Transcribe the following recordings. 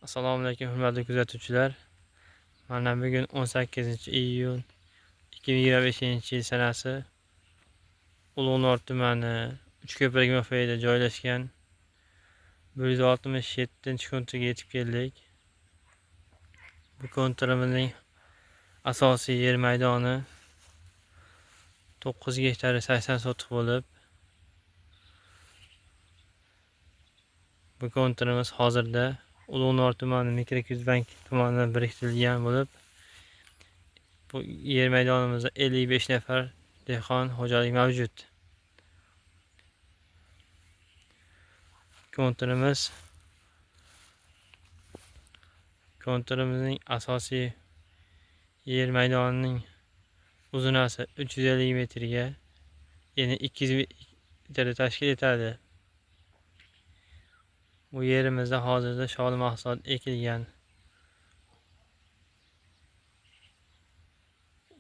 Assalomu alaykum hurmatli kuzatuvchilar. Mana bugun 18-iyun 2025-yil sanasi Ulug'nor tumani Uchko'prik mavqeida joylashgan 167-konturga yetib keldik. Bu konturimizning asosiy yer maydoni 9 gektar 80 sotix bo'lib, bu konturimiz hozirda Ulug'nor tumani Mikrokuzbank tomonidan biriktirilgan bo'lib, bu yer maydonimizda 55 nafar dehqon xo'jalik mavjud. Konturimizning asosiy yer maydonining uzunasi 350 metrga, eni 200 metrda tashkil etadi. Bu yerimizda hozirda sholi mahsulot ekilgan.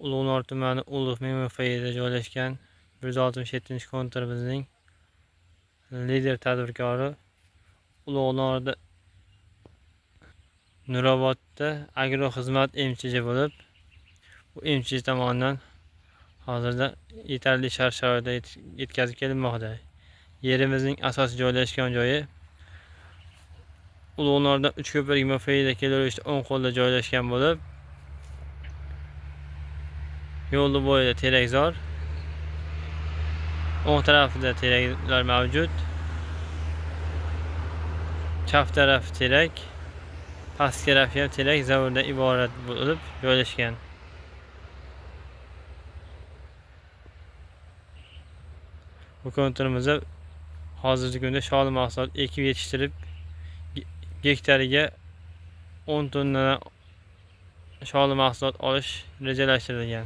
Ulug'nor tumani Ulug'bek mavqeida joylashgan 167-konturimizning lider tadbirkori Ulug'norda Nurobodda agroxizmat MChJ bo'lib, bu MChJ tomonidan hozirda yetarli shart-sharoitda yetkazib kelinmoqda. Yerimizning asosiy joylashgan joyi Ulug'nordan Uchko'prik mavqeida kelaverishda o'ng qo'lda joylashgan bo'lib, yo'lni bo'yida terakzor, o'ng tarafida teraklar mavjud, chap taraf terak, pastki tarafi ham terak zavordan iborat bo'lib joylashgan. Bu konturimizda hozirgi kunda sholi mahsulot ekib yetishtirib, gektariga 10 tonna sholi mahsulot olish rejalashtirilgan.